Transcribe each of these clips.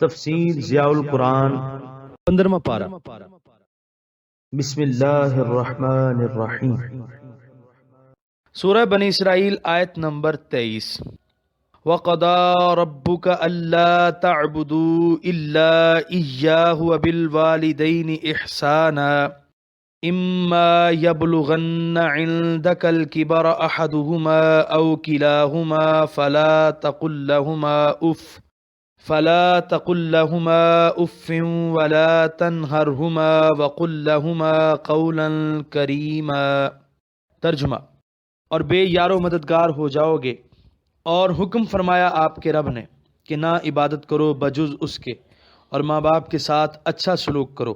تفسیر ضیاء القرآن 15واں پارہ۔ بسم اللہ الرحمن الرحیم۔ سورہ بنی اسرائیل آیت نمبر 23۔ وَقَضَىٰ رَبُّكَ أَلَّا تَعْبُدُوا إِلَّا إِيَّاهُ وَبِالْوَالِدَيْنِ إِحْسَانًا إِمَّا يَبْلُغَنَّ عِندَكَ الْكِبَرَ أَحَدُهُمَا أَوْ كِلَاهُمَا فلا تقل لهما اف ولا تنهرهما وقل لهما قولا کریما۔ ترجمہ: اور بے یار و مددگار ہو جاؤ گے، اور حکم فرمایا آپ کے رب نے کہ نہ عبادت کرو بجز اس کے، اور ماں باپ کے ساتھ اچھا سلوک کرو۔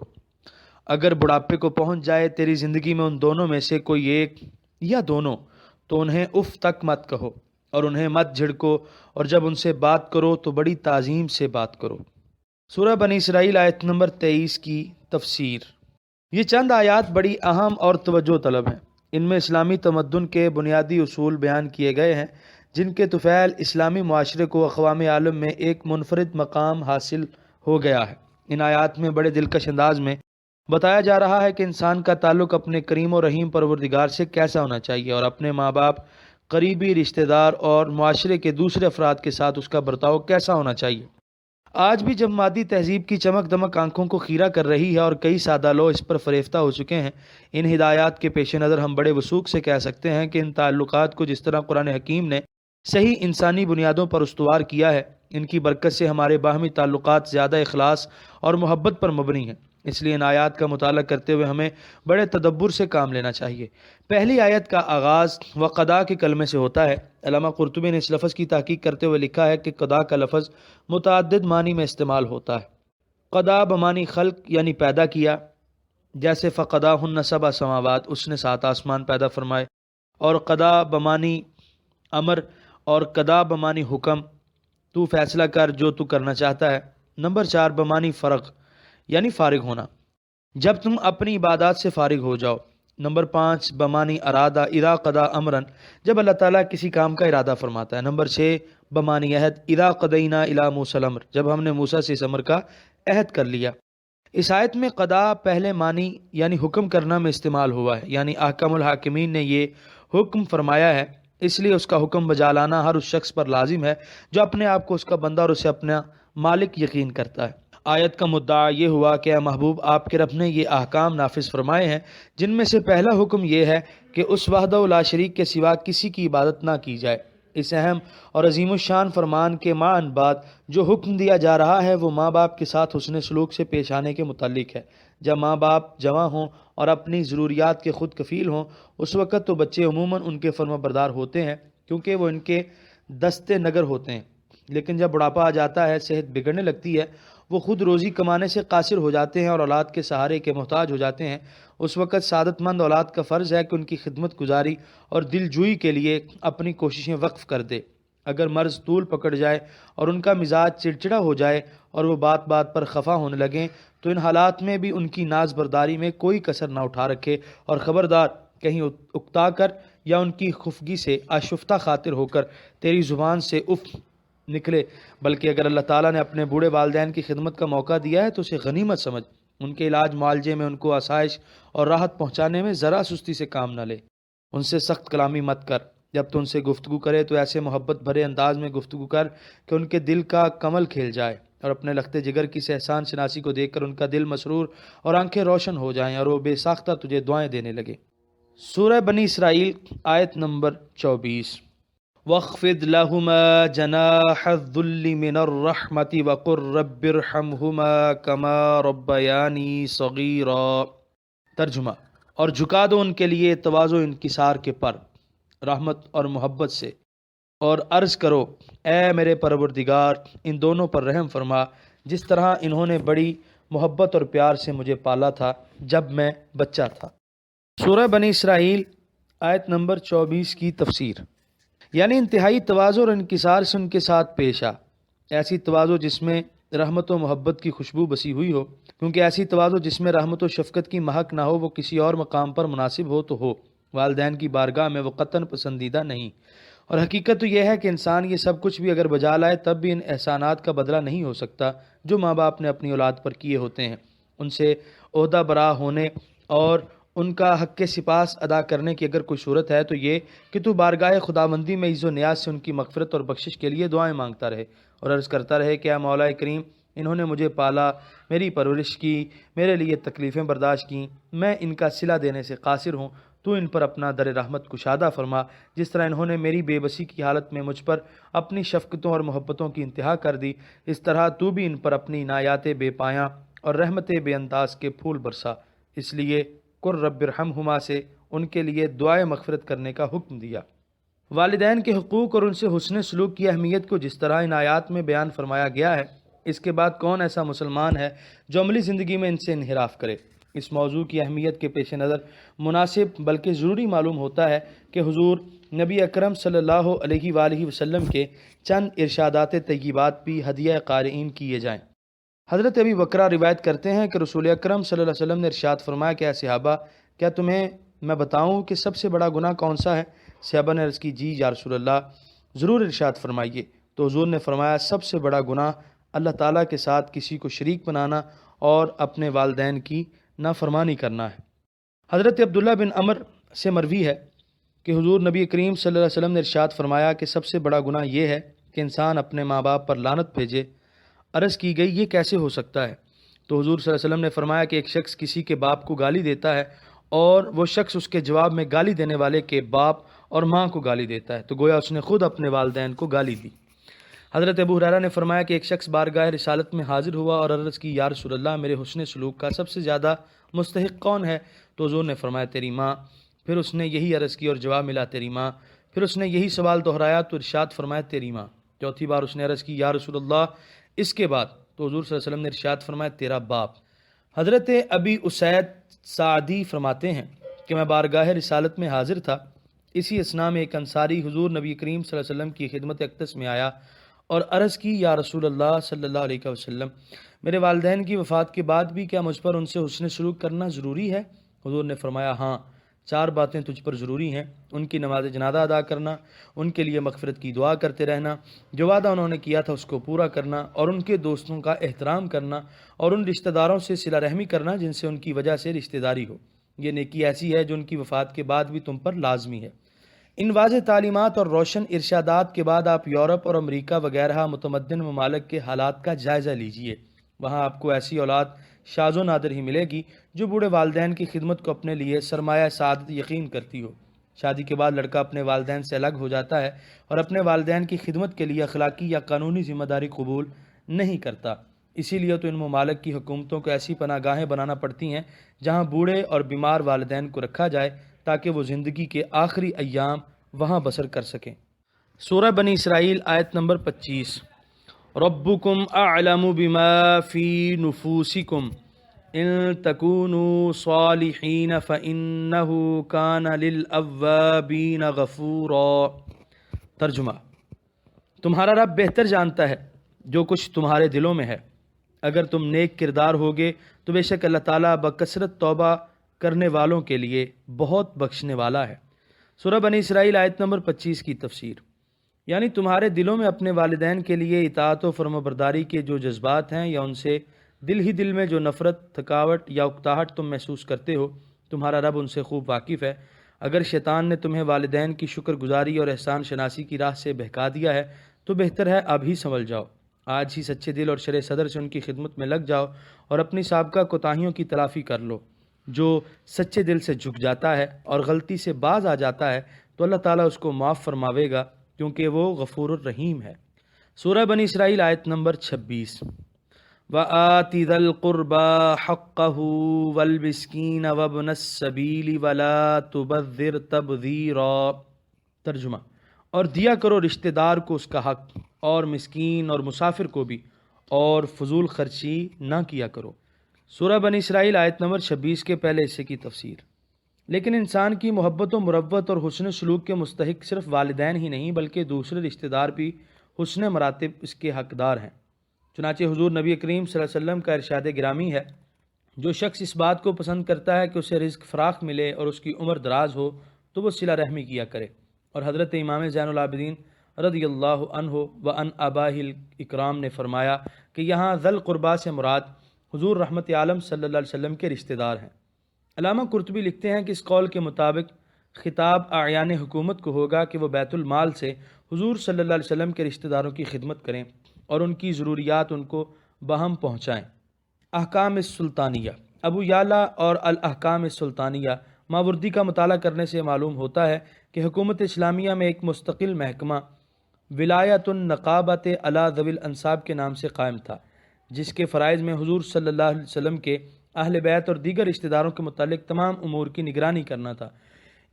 اگر بڑھاپے کو پہنچ جائے تیری زندگی میں ان دونوں میں سے کوئی ایک یا دونوں، تو انہیں اف تک مت کہو اور انہیں مت جھڑکو، اور جب ان سے بات کرو تو بڑی تعظیم سے بات کرو۔ سورہ بنی اسرائیل آیت نمبر 23 کی تفسیر۔ یہ چند آیات بڑی اہم اور توجہ طلب ہیں۔ ان میں اسلامی تمدن کے بنیادی اصول بیان کیے گئے ہیں، جن کے طفیل اسلامی معاشرے کو اقوام عالم میں ایک منفرد مقام حاصل ہو گیا ہے۔ ان آیات میں بڑے دلکش انداز میں بتایا جا رہا ہے کہ انسان کا تعلق اپنے کریم و رحیم پروردگار سے کیسا ہونا چاہیے، اور اپنے ماں باپ، قریبی رشتہ دار اور معاشرے کے دوسرے افراد کے ساتھ اس کا برتاؤ کیسا ہونا چاہیے۔ آج بھی جب مادی تہذیب کی چمک دمک آنکھوں کو خیرہ کر رہی ہے اور کئی سادہ لوگ اس پر فریفتہ ہو چکے ہیں، ان ہدایات کے پیش نظر ہم بڑے وثوق سے کہہ سکتے ہیں کہ ان تعلقات کو جس طرح قرآن حکیم نے صحیح انسانی بنیادوں پر استوار کیا ہے، ان کی برکت سے ہمارے باہمی تعلقات زیادہ اخلاص اور محبت پر مبنی ہیں۔ اس لیے ان آیات کا مطالعہ کرتے ہوئے ہمیں بڑے تدبر سے کام لینا چاہیے۔ پہلی آیت کا آغاز وقضا کے کلمے سے ہوتا ہے۔ علامہ قرطبی نے اس لفظ کی تحقیق کرتے ہوئے لکھا ہے کہ قضا کا لفظ متعدد معنی میں استعمال ہوتا ہے۔ قضا بمعنی خلق یعنی پیدا کیا، جیسے فقضاہن سبع سماوات، اس نے 7 آسمان پیدا فرمائے، اور قضا بمعنی امر، اور قضا بمعنی حکم، تو فیصلہ کر جو تو کرنا چاہتا ہے۔ نمبر 4 بمعنی فرغ یعنی فارغ ہونا، جب تم اپنی عبادات سے فارغ ہو جاؤ۔ نمبر 5 بمعنی ارادہ، اذا قضا امرن، جب اللہ تعالیٰ کسی کام کا ارادہ فرماتا ہے۔ نمبر 6 بمعنی عہد، اذا قضینا الی موسیٰ الامر، جب ہم نے موسیٰ سے اس امر کا عہد کر لیا۔ اس آیت میں قضا پہلے معنی یعنی حکم کرنا میں استعمال ہوا ہے، یعنی احکم الحاکمین نے یہ حکم فرمایا ہے، اس لیے اس کا حکم بجا لانا ہر اس شخص پر لازم ہے جو اپنے آپ کو اس کا بندہ اور اسے اپنا مالک یقین کرتا ہے۔ آیت کا مدعا یہ ہوا کہ اے محبوب، آپ کے رب نے یہ احکام نافذ فرمائے ہیں، جن میں سے پہلا حکم یہ ہے کہ اس وحدہ لا شریک کے سوا کسی کی عبادت نہ کی جائے۔ اس اہم اور عظیم الشان فرمان کے معنی بعد جو حکم دیا جا رہا ہے وہ ماں باپ کے ساتھ حسن سلوک سے پیش آنے کے متعلق ہے۔ جب ماں باپ جوان ہوں اور اپنی ضروریات کے خود کفیل ہوں، اس وقت تو بچے عموماً ان کے فرما بردار ہوتے ہیں، کیونکہ وہ ان کے دستے نگر ہوتے ہیں۔ لیکن جب بڑھاپا آ جاتا ہے، صحت بگڑنے لگتی ہے، وہ خود روزی کمانے سے قاصر ہو جاتے ہیں اور اولاد کے سہارے کے محتاج ہو جاتے ہیں، اس وقت سعادت مند اولاد کا فرض ہے کہ ان کی خدمت گزاری اور دل جوئی کے لیے اپنی کوششیں وقف کر دے۔ اگر مرض طول پکڑ جائے اور ان کا مزاج چڑچڑا ہو جائے اور وہ بات بات پر خفا ہونے لگیں، تو ان حالات میں بھی ان کی ناز برداری میں کوئی کسر نہ اٹھا رکھے، اور خبردار کہیں اکتا کر یا ان کی خفگی سے آشفتہ خاطر ہو کر تیری زبان سے اف نکلے، بلکہ اگر اللہ تعالیٰ نے اپنے بوڑھے والدین کی خدمت کا موقع دیا ہے تو اسے غنیمت سمجھ، ان کے علاج معالجے میں ان کو آسائش اور راحت پہنچانے میں ذرا سستی سے کام نہ لے۔ ان سے سخت کلامی مت کر، جب تو ان سے گفتگو کرے تو ایسے محبت بھرے انداز میں گفتگو کر کہ ان کے دل کا کمل کھل جائے، اور اپنے لخت جگر کی احسان شناسی کو دیکھ کر ان کا دل مسرور اور آنکھیں روشن ہو جائیں، اور وہ بے ساختہ تجھے دعائیں دینے لگے۔ سورہ بنی اسرائیل آیت نمبر 24۔ وَاخْفِضْ لَهُمَا جَنَاحَ الذُّلِّ مِنَ الرَّحْمَةِ وَقُلْ رَبِّ ارْحَمْهُمَا كَمَا رَبَّيَانِي صَغِيرًا۔ ترجمہ: اور جھکا دو ان کے لیے تواضع و انکسار کے پر، رحمت اور محبت سے، اور عرض کرو اے میرے پروردگار، ان دونوں پر رحم فرما جس طرح انہوں نے بڑی محبت اور پیار سے مجھے پالا تھا جب میں بچہ تھا۔ سورہ بنی اسرائیل آیت نمبر 24 کی تفسیر۔ یعنی انتہائی تواضع اور انکسار سے ان کے ساتھ پیش آ، ایسی تواضع جس میں رحمت و محبت کی خوشبو بسی ہوئی ہو، کیونکہ ایسی تواضع جس میں رحمت و شفقت کی مہک نہ ہو وہ کسی اور مقام پر مناسب ہو تو ہو، والدین کی بارگاہ میں وہ قطعاً پسندیدہ نہیں۔ اور حقیقت تو یہ ہے کہ انسان یہ سب کچھ بھی اگر بجا لائے تب بھی ان احسانات کا بدلہ نہیں ہو سکتا جو ماں باپ نے اپنی اولاد پر کیے ہوتے ہیں۔ ان سے عہدہ برا ہونے اور ان کا حق سپاس ادا کرنے کی اگر کوئی صورت ہے تو یہ کہ تو بارگاہ خداوندی میں عز و نیاز سے ان کی مغفرت اور بخشش کے لیے دعائیں مانگتا رہے اور عرض کرتا رہے کہ اے مولا کریم، انہوں نے مجھے پالا، میری پرورش کی، میرے لیے تکلیفیں برداشت کیں، میں ان کا صلہ دینے سے قاصر ہوں، تو ان پر اپنا در رحمت کشادہ فرما۔ جس طرح انہوں نے میری بے بسی کی حالت میں مجھ پر اپنی شفقتوں اور محبتوں کی انتہا کر دی، اس طرح تو بھی ان پر اپنی عنایات بے پایاں اور رحمت بے انداز کے پھول برسا۔ اس لیے قر رب ارحمہما سے ان کے لیے دعائے مغفرت کرنے کا حکم دیا۔ والدین کے حقوق اور ان سے حسن سلوک کی اہمیت کو جس طرح ان آیات میں بیان فرمایا گیا ہے، اس کے بعد کون ایسا مسلمان ہے جو عملی زندگی میں ان سے انحراف کرے؟ اس موضوع کی اہمیت کے پیش نظر مناسب بلکہ ضروری معلوم ہوتا ہے کہ حضور نبی اکرم صلی اللہ علیہ وآلہ وسلم کے چند ارشادات طیبات بھی ہدیہ قارئین کیے جائیں۔ حضرت ابی بکرہ روایت کرتے ہیں کہ رسول اکرم صلی اللہ علیہ وسلم نے ارشاد فرمایا کہ اے صحابہ، کیا تمہیں میں بتاؤں کہ سب سے بڑا گناہ کون سا ہے؟ صحابہ نے عرض کی جی یا رسول اللہ، ضرور ارشاد فرمائیے۔ تو حضور نے فرمایا سب سے بڑا گناہ اللہ تعالیٰ کے ساتھ کسی کو شریک بنانا اور اپنے والدین کی نافرمانی کرنا ہے۔ حضرت عبداللہ بن عمر سے مروی ہے کہ حضور نبی کریم صلی اللہ علیہ وسلم نے ارشاد فرمایا کہ سب سے بڑا گناہ یہ ہے کہ انسان اپنے ماں باپ پر لعنت بھیجے۔ عرض کی گئی یہ کیسے ہو سکتا ہے؟ تو حضور صلی اللہ علیہ وسلم نے فرمایا کہ ایک شخص کسی کے باپ کو گالی دیتا ہے اور وہ شخص اس کے جواب میں گالی دینے والے کے باپ اور ماں کو گالی دیتا ہے، تو گویا اس نے خود اپنے والدین کو گالی دی۔ حضرت ابو ہریرہ نے فرمایا کہ ایک شخص بارگاہ رسالت میں حاضر ہوا اور عرض کی یا رسول اللہ، میرے حسن سلوک کا سب سے زیادہ مستحق کون ہے؟ تو حضور نے فرمایا تیری ماں۔ پھر اس نے یہی عرض کی اور جواب ملا تیری ماں۔ پھر اس نے یہی سوال دہرایا تو ارشاد فرمایا تیری ماں۔ چوتھی بار اس نے عرض کی یا رسول اللہ، اس کے بعد؟ تو حضور صلی اللہ علیہ وسلم نے ارشاد فرمایا تیرا باپ۔ حضرت ابی اسید سعدی فرماتے ہیں کہ میں بارگاہ رسالت میں حاضر تھا، اسی اثناء میں ایک انصاری حضور نبی کریم صلی اللہ علیہ وسلم کی خدمت اقدس میں آیا اور عرض کی یا رسول اللہ صلی اللہ علیہ وسلم، میرے والدین کی وفات کے بعد بھی کیا مجھ پر ان سے حسن سلوک کرنا ضروری ہے؟ حضور نے فرمایا ہاں، 4 باتیں تجھ پر ضروری ہیں، ان کی نماز جنازہ ادا کرنا، ان کے لیے مغفرت کی دعا کرتے رہنا، جو وعدہ انہوں نے کیا تھا اس کو پورا کرنا، اور ان کے دوستوں کا احترام کرنا، اور ان رشتہ داروں سے صلہ رحمی کرنا جن سے ان کی وجہ سے رشتہ داری ہو۔ یہ نیکی ایسی ہے جو ان کی وفات کے بعد بھی تم پر لازمی ہے۔ ان واضح تعلیمات اور روشن ارشادات کے بعد آپ یورپ اور امریکہ وغیرہ متمدن ممالک کے حالات کا جائزہ لیجئے۔ وہاں آپ کو ایسی اولاد شاذ و نادر ہی ملے گی جو بوڑھے والدین کی خدمت کو اپنے لیے سرمایہ سعادت یقین کرتی ہو۔ شادی کے بعد لڑکا اپنے والدین سے الگ ہو جاتا ہے اور اپنے والدین کی خدمت کے لیے اخلاقی یا قانونی ذمہ داری قبول نہیں کرتا۔ اسی لیے تو ان ممالک کی حکومتوں کو ایسی پناہ گاہیں بنانا پڑتی ہیں جہاں بوڑھے اور بیمار والدین کو رکھا جائے تاکہ وہ زندگی کے آخری ایام وہاں بسر کر سکیں۔ سورہ بنی اسرائیل آیت نمبر 25۔ ربکم اعلم بما فی نفوسکم ان تکونوا صالحین فانہ کان للأوابین غفورا۔ ترجمہ: تمہارا رب بہتر جانتا ہے جو کچھ تمہارے دلوں میں ہے، اگر تم نیک کردار ہوگے تو بے شک اللہ تعالیٰ بکثرت توبہ کرنے والوں کے لیے بہت بخشنے والا ہے۔ سورہ بنی اسرائیل آیت نمبر 25 کی تفسیر: یعنی تمہارے دلوں میں اپنے والدین کے لیے اطاعت و فرمانبرداری کے جو جذبات ہیں یا ان سے دل ہی دل میں جو نفرت، تھکاوٹ یا اکتاہٹ تم محسوس کرتے ہو، تمہارا رب ان سے خوب واقف ہے۔ اگر شیطان نے تمہیں والدین کی شکر گزاری اور احسان شناسی کی راہ سے بہکا دیا ہے تو بہتر ہے اب ہی سنبھل جاؤ، آج ہی سچے دل اور شرح صدر سے ان کی خدمت میں لگ جاؤ اور اپنی سابقہ کوتاہیوں کی تلافی کر لو۔ جو سچے دل سے جھک جاتا ہے اور غلطی سے باز آ جاتا ہے تو اللہ تعالیٰ اس کو معاف فرماوے گا کیونکہ وہ غفور الرحیم ہے۔ سورہ بنی اسرائیل آیت نمبر 26۔ وَآتِ ذَا الْقُرْبَى حَقَّهُ وَالْمِسْكِينَ وَابْنَ السَّبِيلِ وَلَا تُبَذِّرْ تَبْذِيرًا۔ ترجمہ: اور دیا کرو رشتہ دار کو اس کا حق، اور مسکین اور مسافر کو بھی، اور فضول خرچی نہ کیا کرو۔ سورہ بنی اسرائیل آیت نمبر 26 کے پہلے حصے کی تفسیر۔ لیکن انسان کی محبت و مروت اور حسن سلوک کے مستحق صرف والدین ہی نہیں بلکہ دوسرے رشتہ دار بھی حسن مراتب اس کے حقدار ہیں۔ چنانچہ حضور نبی کریم صلی اللہ علیہ وسلم کا ارشاد گرامی ہے، جو شخص اس بات کو پسند کرتا ہے کہ اسے رزق فراخ ملے اور اس کی عمر دراز ہو تو وہ صلہ رحمی کیا کرے۔ اور حضرت امام زین العابدین رضی اللہ عنہ و عن آبائہ الاکرام نے فرمایا کہ یہاں ذی القربیٰ سے مراد حضور رحمت عالم صلی اللہ علیہ وسلم کے رشتہ دار ہیں۔ علامہ قرطبی لکھتے ہیں کہ اس قول کے مطابق خطاب اعیان حکومت کو ہوگا کہ وہ بیت المال سے حضور صلی اللہ علیہ وسلم کے رشتہ داروں کی خدمت کریں اور ان کی ضروریات ان کو بہم پہنچائیں۔ احکام السلطانیہ۔ ابو یعلا اور الاحکام السلطانیہ ماوردی کا مطالعہ کرنے سے معلوم ہوتا ہے کہ حکومت اسلامیہ میں ایک مستقل محکمہ ولایت النقابت علی ذوی الانصاب کے نام سے قائم تھا، جس کے فرائض میں حضور صلی اللہ علیہ وسلم کے اہل بیت اور دیگر رشتہ داروں کے متعلق تمام امور کی نگرانی کرنا تھا۔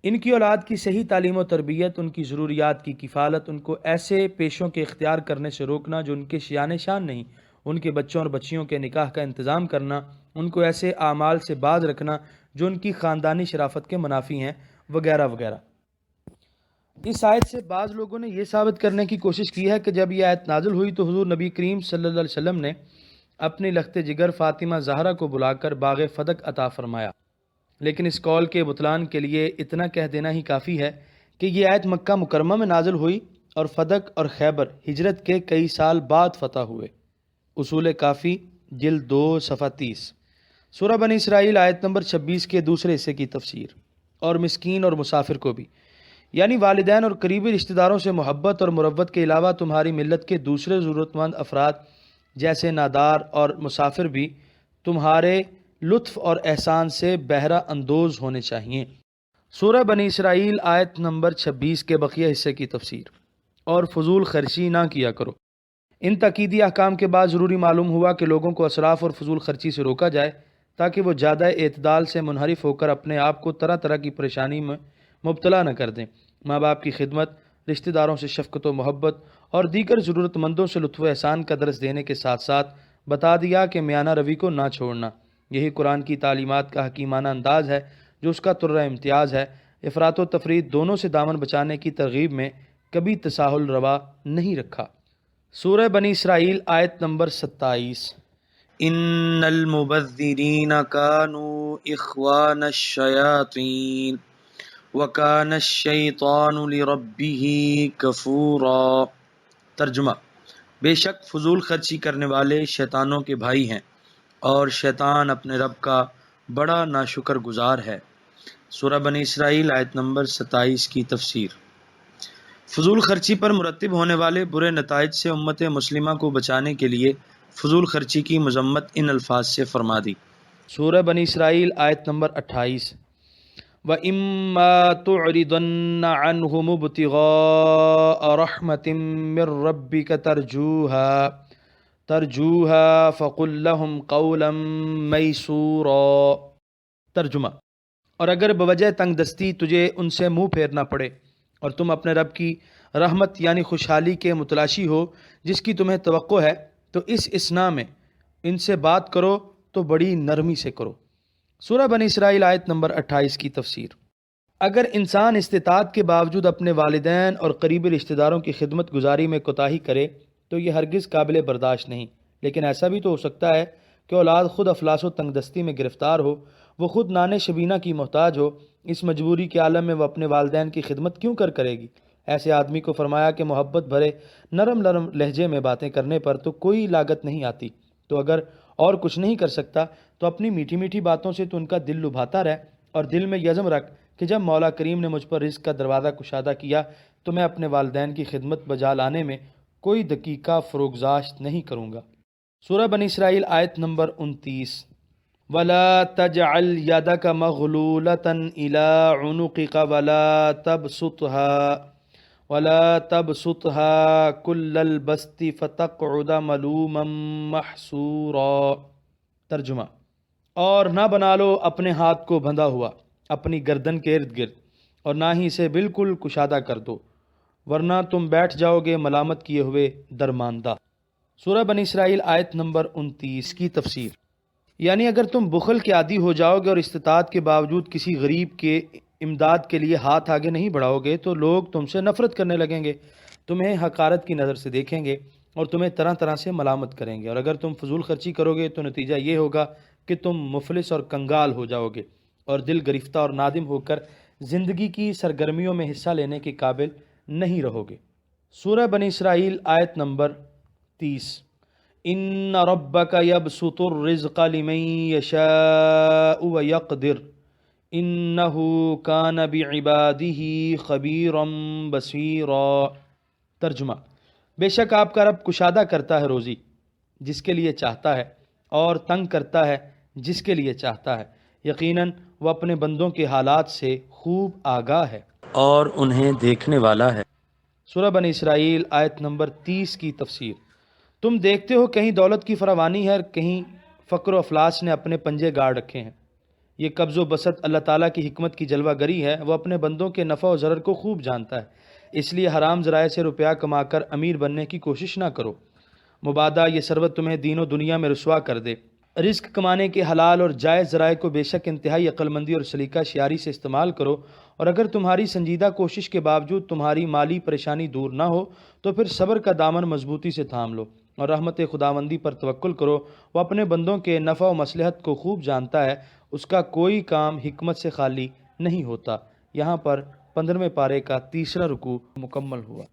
ان کی اولاد کی صحیح تعلیم و تربیت، ان کی ضروریات کی کفالت، ان کو ایسے پیشوں کے اختیار کرنے سے روکنا جو ان کے شیان شان نہیں، ان کے بچوں اور بچیوں کے نکاح کا انتظام کرنا، ان کو ایسے اعمال سے باز رکھنا جو ان کی خاندانی شرافت کے منافی ہیں، وغیرہ وغیرہ۔ اس آیت سے بعض لوگوں نے یہ ثابت کرنے کی کوشش کی ہے کہ جب یہ آیت نازل ہوئی تو حضور نبی کریم صلی اللہ علیہ وسلم نے اپنی لخت جگر فاطمہ زہرا کو بلا کر باغ فدق عطا فرمایا، لیکن اس قول کے بطلان کے لیے اتنا کہہ دینا ہی کافی ہے کہ یہ آیت مکہ مکرمہ میں نازل ہوئی اور فدق اور خیبر ہجرت کے کئی سال بعد فتح ہوئے۔ اصول کافی جلد 2 صفحہ 30۔ سورہ بنی اسرائیل آیت نمبر 26 کے دوسرے حصے کی تفسیر۔ اور مسکین اور مسافر کو بھی، یعنی والدین اور قریبی رشتہ داروں سے محبت اور مروت کے علاوہ تمہاری ملت کے دوسرے ضرورت مند افراد جیسے نادار اور مسافر بھی تمہارے لطف اور احسان سے بہرہ اندوز ہونے چاہیے۔ سورہ بنی اسرائیل آیت نمبر 26 کے بقیہ حصے کی تفسیر۔ اور فضول خرچی نہ کیا کرو۔ ان تاکیدی احکام کے بعد ضروری معلوم ہوا کہ لوگوں کو اسراف اور فضول خرچی سے روکا جائے تاکہ وہ زیادہ اعتدال سے منحرف ہو کر اپنے آپ کو طرح طرح کی پریشانی میں مبتلا نہ کر دیں۔ ماں باپ کی خدمت، رشتہ داروں سے شفقت و محبت اور دیگر ضرورت مندوں سے لطف و احسان کا درس دینے کے ساتھ ساتھ بتا دیا کہ میانہ روی کو نہ چھوڑنا۔ یہی قرآن کی تعلیمات کا حکیمانہ انداز ہے جو اس کا طرہ امتیاز ہے۔ افراط و تفریط دونوں سے دامن بچانے کی ترغیب میں کبھی تساہل روا نہیں رکھا۔ سورہ بنی اسرائیل آیت نمبر 27۔ ان المبذرین کانوا اخوان الشیاطین وکان الشیطان لربہ کفورا۔ ترجمہ: بے شک فضول خرچی کرنے والے شیطانوں کے بھائی ہیں اور شیطان اپنے رب کا بڑا ناشکر گزار ہے۔ سورہ بنی اسرائیل آیت نمبر 27 کی تفسیر۔ فضول خرچی پر مرتب ہونے والے برے نتائج سے امت مسلمہ کو بچانے کے لیے فضول خرچی کی مذمت ان الفاظ سے فرما دی۔ سورہ بنی اسرائیل آیت نمبر 28۔ وَإِمَّا تُعْرِضَنَّ عَنْهُمُ ابْتِغَاءَ رَحْمَةٍ مِّن رَّبِّكَ ترجوها فقل لهم قولا میسورا۔ ترجمہ: اور اگر بوجہ تنگ دستی تجھے ان سے منہ پھیرنا پڑے اور تم اپنے رب کی رحمت یعنی خوشحالی کے متلاشی ہو جس کی تمہیں توقع ہے تو اس اسنا میں ان سے بات کرو تو بڑی نرمی سے کرو۔ سورہ بنی اسرائیل آیت نمبر 28 کی تفسیر۔ اگر انسان استطاعت کے باوجود اپنے والدین اور قریبی رشتہ داروں کی خدمت گزاری میں کوتاہی کرے تو یہ ہرگز قابل برداشت نہیں، لیکن ایسا بھی تو ہو سکتا ہے کہ اولاد خود افلاس و تنگ دستی میں گرفتار ہو، وہ خود نانے شبینہ کی محتاج ہو، اس مجبوری کے عالم میں وہ اپنے والدین کی خدمت کیوں کرے گی؟ ایسے آدمی کو فرمایا کہ محبت بھرے نرم لہجے میں باتیں کرنے پر تو کوئی لاگت نہیں آتی، تو اگر اور کچھ نہیں کر سکتا تو اپنی میٹھی میٹھی باتوں سے تو ان کا دل لبھاتا رہ، اور دل میں یہ عزم رکھ کہ جب مولا کریم نے مجھ پر رزق کا دروازہ کشادہ کیا تو میں اپنے والدین کی خدمت بجا لانے میں کوئی دقیقہ فروگزاشت نہیں کروں گا۔ سورہ بنی اسرائیل آیت نمبر 29۔ وَلَا تَجْعَلْ يَدَكَ مَغْلُولَةً إِلَىٰ عُنُقِكَ وَلَا تَبْسُطْهَا كُلَّ الْبَسْطِ فَتَقْعُدَ مَلُومًا مَحْسُورًا۔ ترجمہ: اور نہ بنا لو اپنے ہاتھ کو بندھا ہوا اپنی گردن کے ارد گرد، اور نہ ہی اسے بالکل کشادہ کر دو، ورنہ تم بیٹھ جاؤ گے ملامت کیے ہوئے درماندہ۔ سورہ بنی اسرائیل آیت نمبر 29 کی تفسیر۔ یعنی اگر تم بخل کے عادی ہو جاؤ گے اور استطاعت کے باوجود کسی غریب کے امداد کے لیے ہاتھ آگے نہیں بڑھاؤ گے تو لوگ تم سے نفرت کرنے لگیں گے، تمہیں حقارت کی نظر سے دیکھیں گے اور تمہیں طرح طرح سے ملامت کریں گے، اور اگر تم فضول خرچی کرو گے تو نتیجہ یہ ہوگا کہ تم مفلس اور کنگال ہو جاؤ گے اور دل گرفتہ اور نادم ہو کر زندگی کی سرگرمیوں میں حصہ لینے کے قابل نہیں رہو گے۔ سورہ بنی اسرائیل آیت نمبر 30۔ ان ربک یبسط الرزق لمن یشاء ویقدر انہ کان بعبادہ خبیرا بصیرا۔ ترجمہ: بے شک آپ کا رب کشادہ کرتا ہے روزی جس کے لیے چاہتا ہے اور تنگ کرتا ہے جس کے لیے چاہتا ہے، یقیناً وہ اپنے بندوں کے حالات سے خوب آگاہ ہے اور انہیں دیکھنے والا ہے۔ سورہ بنی اسرائیل آیت نمبر 30 کی تفسیر۔ تم دیکھتے ہو کہیں دولت کی فراوانی ہے اور کہیں فقر و افلاس نے اپنے پنجے گاڑ رکھے ہیں۔ یہ قبض و بسط اللہ تعالیٰ کی حکمت کی جلوہ گری ہے، وہ اپنے بندوں کے نفع و ضرر کو خوب جانتا ہے، اس لیے حرام ذرائع سے روپیہ کما کر امیر بننے کی کوشش نہ کرو، مبادا یہ ثروت تمہیں دین و دنیا میں رسوا کر دے۔ رزق کمانے کے حلال اور جائز ذرائع کو بے شک انتہائی عقلمندی اور سلیقہ شعاری سے استعمال کرو، اور اگر تمہاری سنجیدہ کوشش کے باوجود تمہاری مالی پریشانی دور نہ ہو تو پھر صبر کا دامن مضبوطی سے تھام لو اور رحمت خداوندی پر توکل کرو، وہ اپنے بندوں کے نفع و مصلحت کو خوب جانتا ہے، اس کا کوئی کام حکمت سے خالی نہیں ہوتا۔ یہاں پر 15ویں پارے کا 3واں رکوع مکمل ہوا۔